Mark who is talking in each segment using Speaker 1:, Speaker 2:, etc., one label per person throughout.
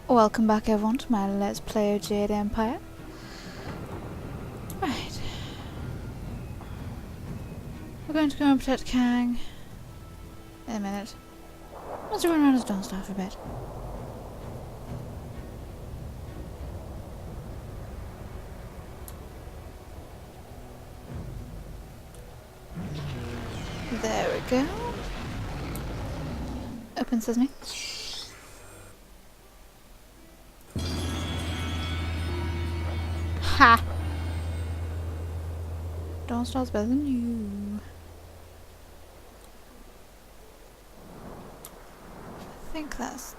Speaker 1: Welcome back everyone to my Let's Play of Jade Empire. Right. We're going to go and protect Kang in a minute. Let's run around as Dawnstar for a bit. There we go. Open sesame. Ha! Dawnstar's better than you. I think that's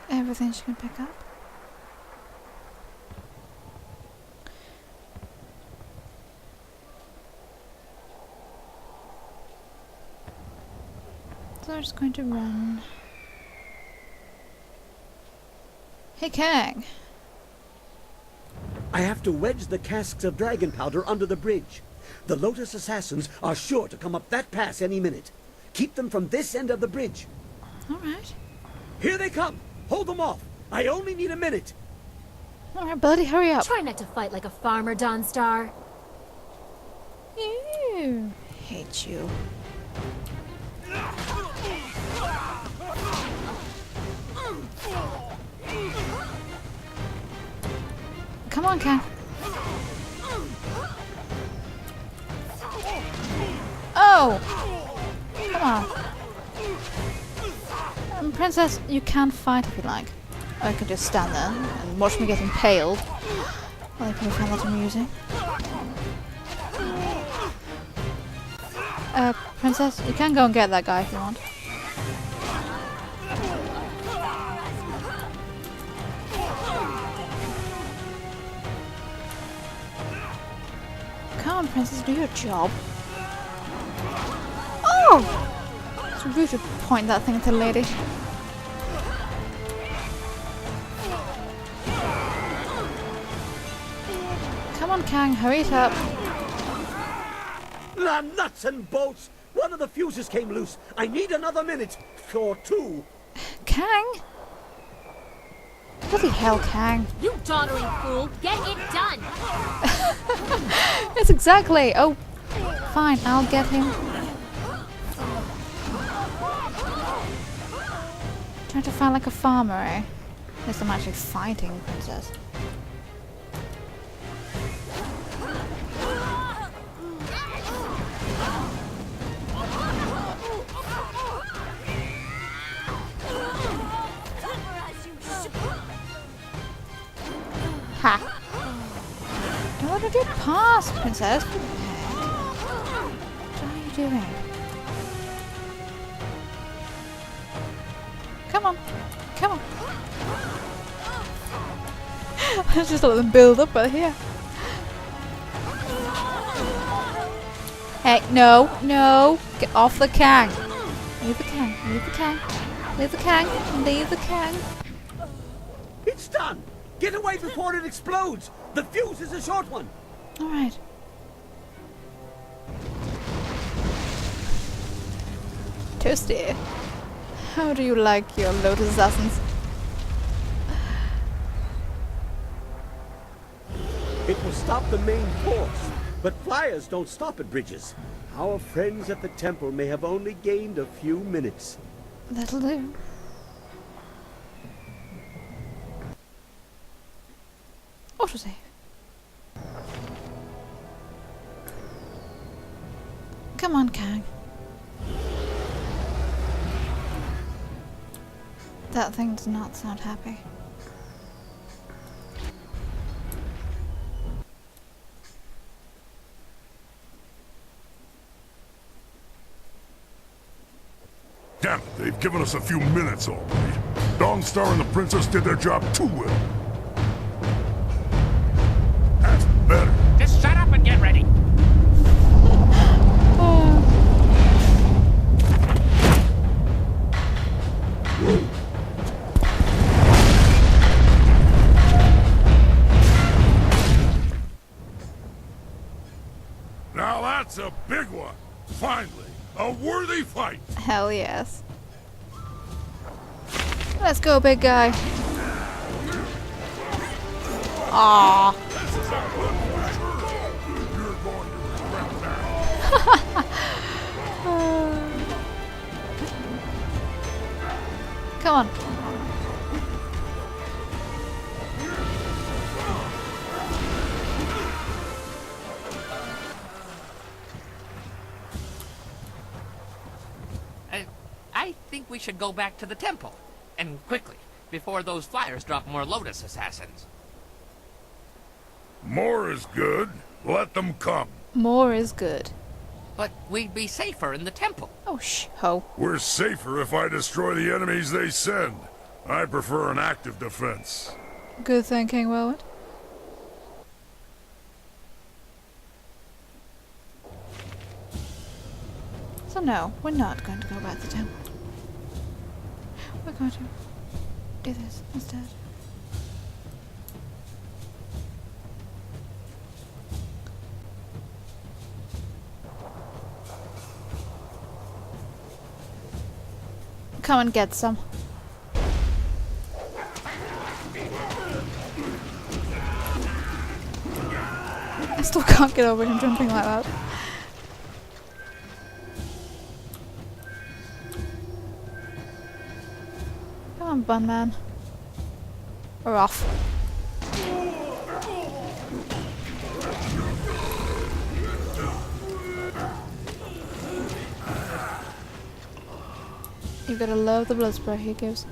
Speaker 1: everything she can pick up. So I'm just going to run. Hey Kang!
Speaker 2: I have to wedge the casks of dragon powder under the bridge. The Lotus assassins are sure to come up that pass any minute. Keep them from this end of the bridge.
Speaker 1: Alright.
Speaker 2: Here they come! Hold them off! I only need a minute!
Speaker 1: Alright, buddy, hurry up.
Speaker 3: Try not to fight like a farmer, Dawnstar.
Speaker 1: Ew. Hate you. Come on, Kang. Oh! Come on. Princess, you can fight if you like. Or you can just stand there and watch me get impaled. Well, I probably find that amusing. Princess, you can go and get that guy if you want. Come on, Princess, do your job. Oh! It's rude to point that thing at the lady. Come on, Kang, hurry it up.
Speaker 2: Ah, nuts and bolts! One of the fuses came loose. I need another minute. Or two.
Speaker 1: Kang? Bloody hell, Kang.
Speaker 3: You doddering fool! Get it done!
Speaker 1: It's exactly. Oh, fine, I'll get him. Trying to fight like a farmer, eh? At least I'm actually fighting, Princess. Ha! Don't want to get past, Princess. What are you doing? Come on. Come on. Let's just let them build up right here. Hey, no, no. Get off the Kang. Leave the Kang. Leave the Kang. Leave the Kang. Leave the Kang.
Speaker 2: It's done! Get away before it explodes! The fuse is a short one!
Speaker 1: Alright. Toasty. How do you like your Lotus assassins?
Speaker 2: It will stop the main force, but flyers don't stop at bridges. Our friends at the temple may have only gained a few minutes.
Speaker 1: That'll do. Autosave. Come on, Kang. That thing does not sound happy.
Speaker 4: Damn it, they've given us a few minutes already. Dawnstar and the Princess did their job too well. That's better.
Speaker 5: Just shut up and get ready.
Speaker 4: Now that's a big one. Finally, a worthy fight.
Speaker 1: Hell yes. Let's go, big guy. Aww. Come on.
Speaker 5: I think we should go back to the temple. And quickly, before those flyers drop more Lotus assassins.
Speaker 4: More is good. Let them come.
Speaker 1: More is good.
Speaker 5: But we'd be safer in the temple.
Speaker 1: Oh, ho.
Speaker 4: We're safer if I destroy the enemies they send. I prefer an active defense.
Speaker 1: Good thinking, Wilwood. So no, we're not going to go back to the temple. We're going to do this instead. Come and get some. I still can't get over him jumping like that. Come on, bun man. We're off. You gotta love the blood spray he gives.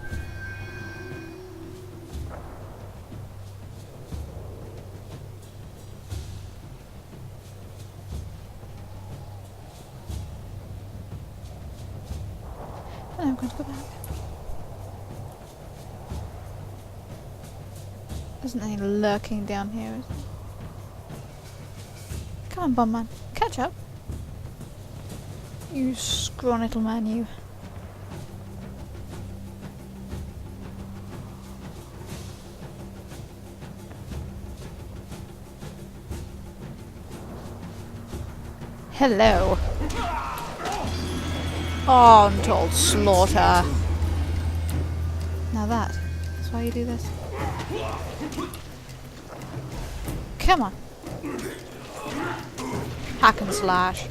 Speaker 1: And I'm going to go back. Isn't any lurking down here, is there? Come on, bum man. Catch up. You scrawny little man, you. Hello. Oh, untold slaughter. Now that's why you do this. Come on. Hack and slash.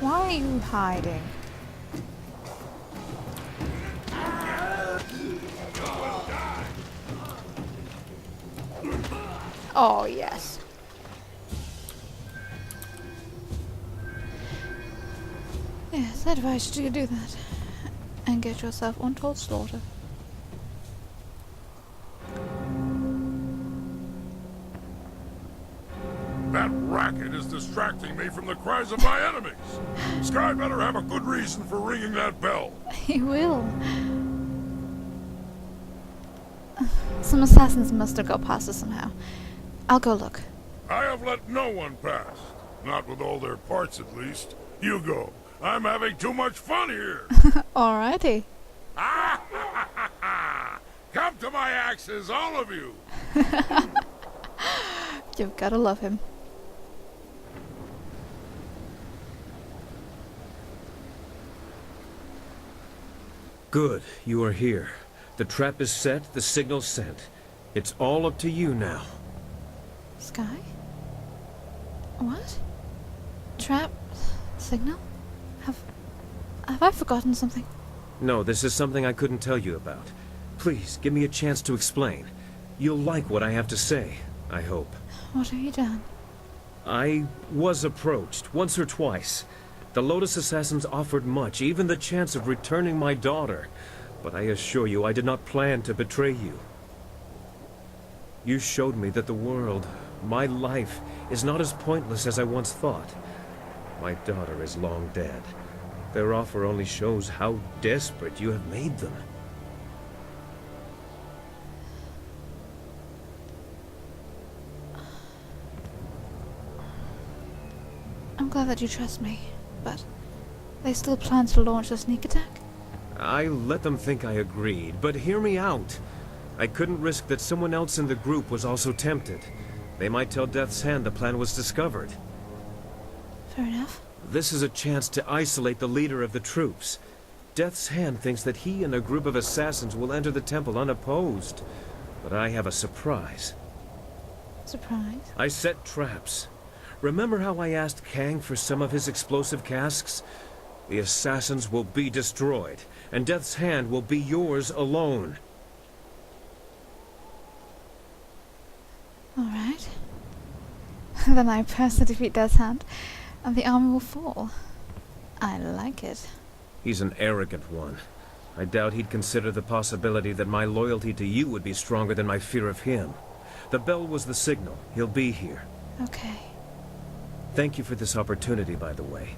Speaker 1: Why are you hiding? Oh, yes. Yes, I advise you to do that. And get yourself untold slaughter.
Speaker 4: That racket is distracting me from the cries of my enemies. Sky better have a good reason for ringing that bell.
Speaker 1: He will. Some assassins must have got past us somehow. I'll go look.
Speaker 4: I have let no one pass. Not with all their parts, at least. You go. I'm having too much fun here.
Speaker 1: Alrighty.
Speaker 4: Come to my axes, all of you.
Speaker 1: You've gotta love him.
Speaker 6: Good, you are here. The trap is set, the signal sent. It's all up to you now.
Speaker 1: Sky? What? Trap? Signal? Have I forgotten something?
Speaker 6: No, this is something I couldn't tell you about. Please, give me a chance to explain. You'll like what I have to say, I hope.
Speaker 1: What have you done?
Speaker 6: I was approached, once or twice. The Lotus Assassins offered much, even the chance of returning my daughter. But I assure you, I did not plan to betray you. You showed me that the world, my life, is not as pointless as I once thought. My daughter is long dead. Their offer only shows how desperate you have made them.
Speaker 1: I'm glad that you trust me, but they still plan to launch a sneak attack?
Speaker 6: I let them think I agreed, but hear me out. I couldn't risk that someone else in the group was also tempted. They might tell Death's Hand the plan was discovered.
Speaker 1: Fair enough.
Speaker 6: This is a chance to isolate the leader of the troops. Death's Hand thinks that he and a group of assassins will enter the temple unopposed. But I have a surprise.
Speaker 1: Surprise.
Speaker 6: I set traps. Remember how I asked Kang for some of his explosive casks? The assassins will be destroyed, and Death's Hand will be yours alone.
Speaker 1: Alright. Then I personally defeat Death's Hand, and the army will fall. I like it.
Speaker 6: He's an arrogant one. I doubt he'd consider the possibility that my loyalty to you would be stronger than my fear of him. The bell was the signal. He'll be here.
Speaker 1: Okay.
Speaker 6: Thank you for this opportunity, by the way.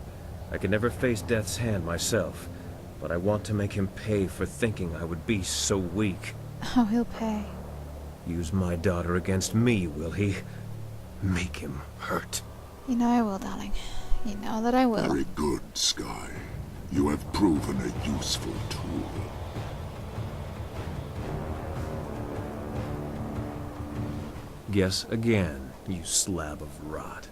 Speaker 6: I could never face Death's Hand myself, but I want to make him pay for thinking I would be so weak.
Speaker 1: Oh, he'll pay.
Speaker 6: Use my daughter against me, will he? Make him hurt.
Speaker 1: You know I will, darling. You know that I will.
Speaker 4: Very good, Sky. You have proven a useful tool.
Speaker 6: Guess again, you slab of rot.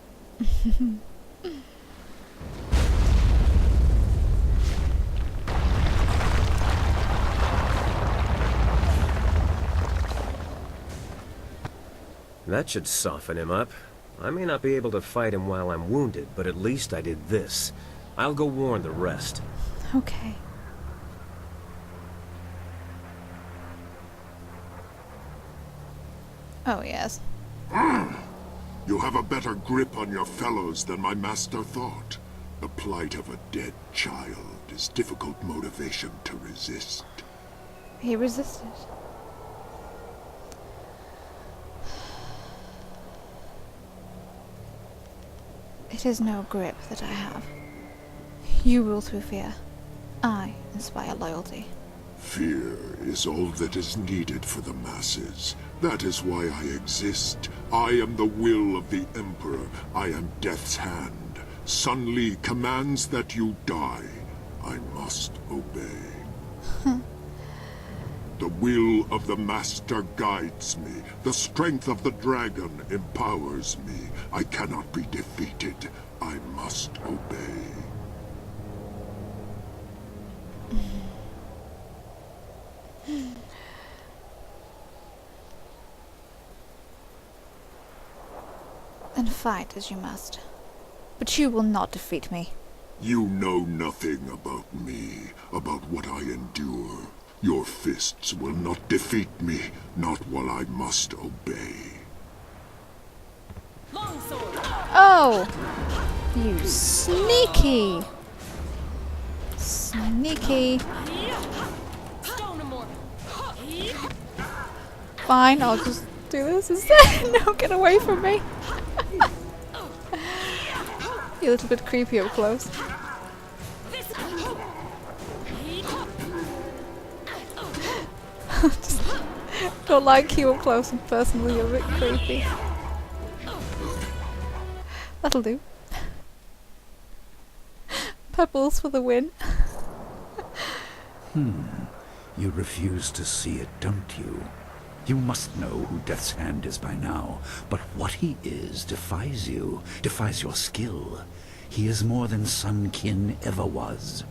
Speaker 6: That should soften him up. I may not be able to fight him while I'm wounded, but at least I did this. I'll go warn the rest.
Speaker 1: Okay. Oh, yes.
Speaker 4: You have a better grip on your fellows than my master thought. The plight of a dead child is difficult motivation to resist.
Speaker 1: He resisted. It is no grip that I have. You rule through fear. I inspire loyalty.
Speaker 4: Fear is all that is needed for the masses. That is why I exist. I am the will of the Emperor. I am Death's Hand. Sun Li commands that you die. I must obey. The will of the Master guides me. The strength of the dragon empowers me. I cannot be defeated. I must obey.
Speaker 1: Then fight as you must. But you will not defeat me.
Speaker 4: You know nothing about me, about what I endure. Your fists will not defeat me, not while I must obey.
Speaker 1: Oh! You sneaky! Sneaky. Fine, I'll just do this instead. No, get away from me. You're a little bit creepy up close. Just don't like you up close and personally, you're a bit creepy. That'll do. Pebbles for the win.
Speaker 7: You refuse to see it, don't you? You must know who Death's Hand is by now, but what he is defies you, defies your skill. He is more than Sun Qin ever was.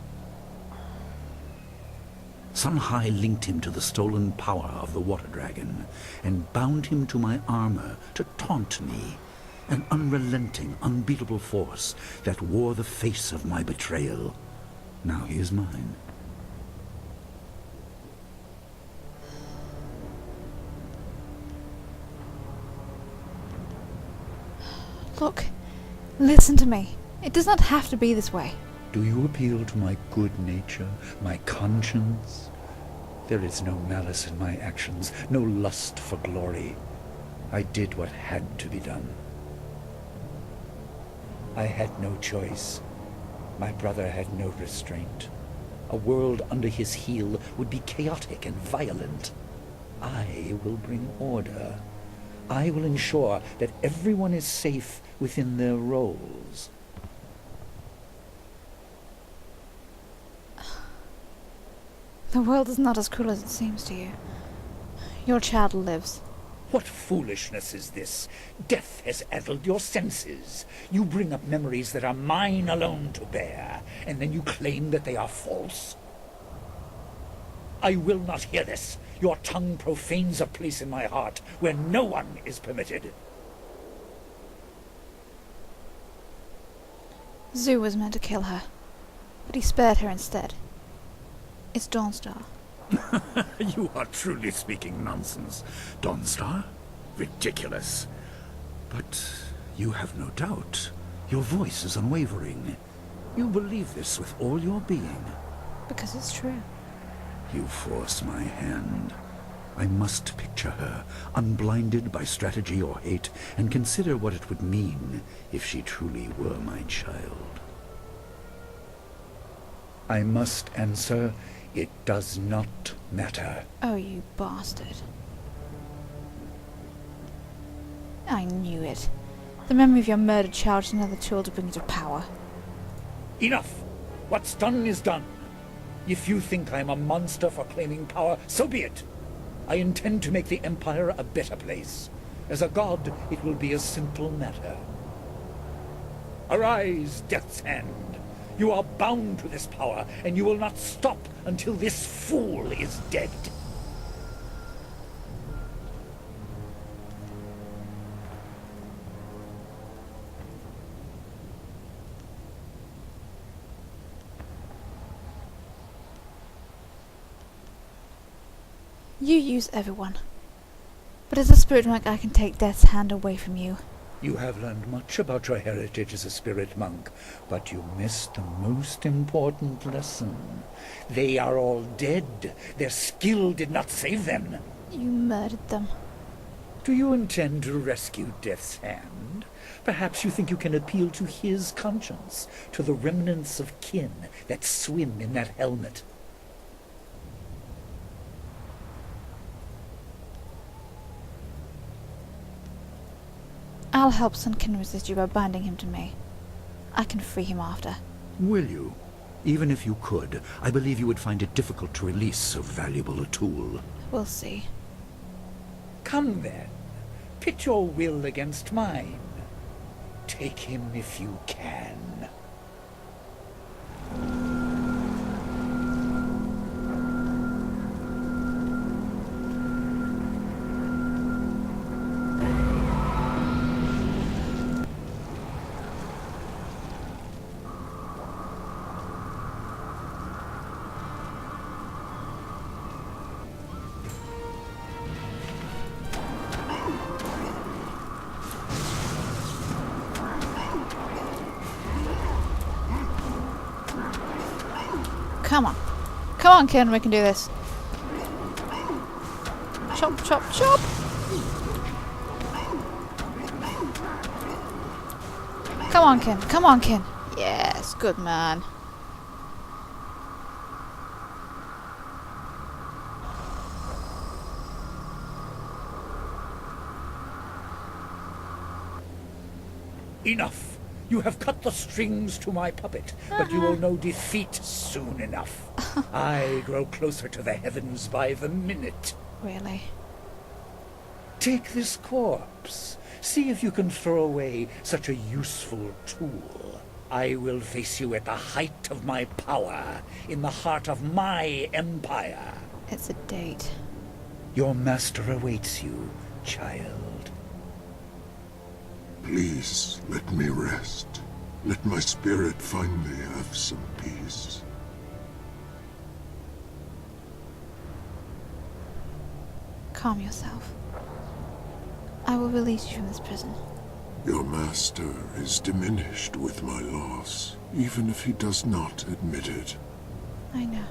Speaker 7: Sun Hai linked him to the stolen power of the Water Dragon, and bound him to my armor to taunt me. An unrelenting, unbeatable force that wore the face of my betrayal. Now he is mine.
Speaker 1: Look, listen to me. It does not have to be this way.
Speaker 7: Do you appeal to my good nature, my conscience? There is no malice in my actions, no lust for glory. I did what had to be done. I had no choice. My brother had no restraint. A world under his heel would be chaotic and violent. I will bring order. I will ensure that everyone is safe within their roles.
Speaker 1: The world is not as cruel as it seems to you. Your child lives.
Speaker 7: What foolishness is this? Death has addled your senses. You bring up memories that are mine alone to bear, and then you claim that they are false? I will not hear this. Your tongue profanes a place in my heart where no one is permitted.
Speaker 1: Zoo was meant to kill her, but he spared her instead. It's Dawnstar.
Speaker 8: You are truly speaking nonsense. Dawnstar? Ridiculous. But you have no doubt. Your voice is unwavering. You believe this with all your being.
Speaker 1: Because it's true.
Speaker 8: You force my hand. I must picture her, unblinded by strategy or hate, and consider what it would mean if she truly were my child.
Speaker 7: I must answer, it does not matter.
Speaker 1: Oh, you bastard. I knew it. The memory of your murdered child is another tool to bring you to power.
Speaker 7: Enough! What's done is done. If you think I'm a monster for claiming power, so be it. I intend to make the Empire a better place. As a god, it will be a simple matter. Arise, Death's Hand. You are bound to this power, and you will not stop until this fool is dead.
Speaker 1: You use everyone. But as a spirit monk, I can take Death's Hand away from you.
Speaker 7: You have learned much about your heritage as a spirit monk, but you missed the most important lesson. They are all dead. Their skill did not save them.
Speaker 1: You murdered them.
Speaker 7: Do you intend to rescue Death's Hand? Perhaps you think you can appeal to his conscience, to the remnants of kin that swim in that helmet.
Speaker 1: I'll help Sunken resist you by binding him to me. I can free him after.
Speaker 8: Will you? Even if you could, I believe you would find it difficult to release so valuable a tool.
Speaker 1: We'll see.
Speaker 7: Come then. Pit your will against mine. Take him if you can.
Speaker 1: Come on. Come on, Ken, we can do this. Chop, chop, chop! Come on, Ken. Come on, Ken. Yes, good man.
Speaker 7: Enough! You have cut the strings to my puppet, but you will know defeat soon enough. I grow closer to the heavens by the minute.
Speaker 1: Really?
Speaker 7: Take this corpse. See if you can throw away such a useful tool. I will face you at the height of my power, in the heart of my empire.
Speaker 1: It's a date.
Speaker 7: Your master awaits you, child.
Speaker 4: Please, let me rest. Let my spirit finally have some peace.
Speaker 1: Calm yourself. I will release you from this prison.
Speaker 4: Your master is diminished with my loss, even if he does not admit it.
Speaker 1: I know.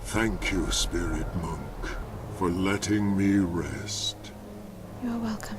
Speaker 4: Thank you, spirit monk, for letting me rest.
Speaker 1: You are welcome.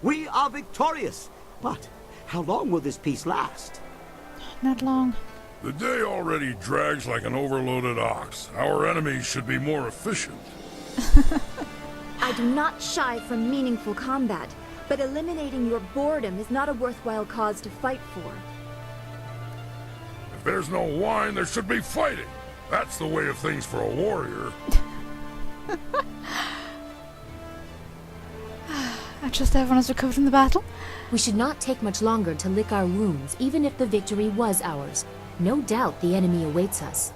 Speaker 2: We are victorious. But how long will this peace last?
Speaker 1: Not long.
Speaker 9: The day already drags like an overloaded ox. Our enemies should be more efficient.
Speaker 10: I do not shy from meaningful combat, but eliminating your boredom is not a worthwhile cause to fight for.
Speaker 9: If there's no wine, there should be fighting. That's the way of things for a warrior.
Speaker 1: I trust everyone has recovered from the battle.
Speaker 3: We should not take much longer to lick our wounds, even if the victory was ours. No doubt the enemy awaits us.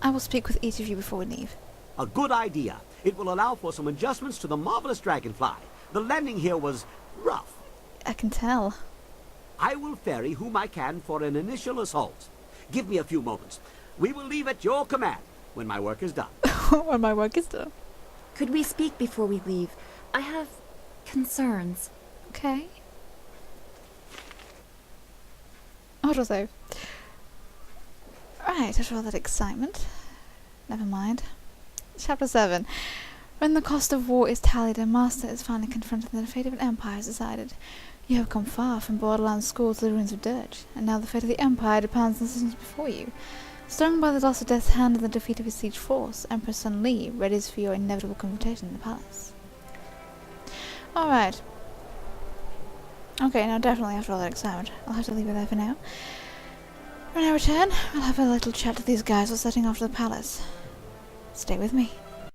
Speaker 1: I will speak with each of you before we leave.
Speaker 2: A good idea. It will allow for some adjustments to the marvelous dragonfly. The landing here was rough.
Speaker 1: I can tell.
Speaker 2: I will ferry whom I can for an initial assault. Give me a few moments. We will leave at your command when my work is done.
Speaker 1: When my work is done.
Speaker 10: Could we speak before we leave? I have concerns.
Speaker 1: Okay. Autosave. Right, after all that excitement. Never mind. Chapter 7. When the cost of war is tallied and Master is finally confronted and the fate of an empire is decided. You have come far from borderland schools to the ruins of Dirge, and now the fate of the empire depends on the decisions before you. Stung by the loss of Death's hand and the defeat of his siege force, Emperor Sun Li readies for your inevitable confrontation in the palace. Alright. Okay, now definitely after all that excitement, I'll have to leave it there for now. When I return, I'll have a little chat to these guys while setting off to the palace. Stay with me.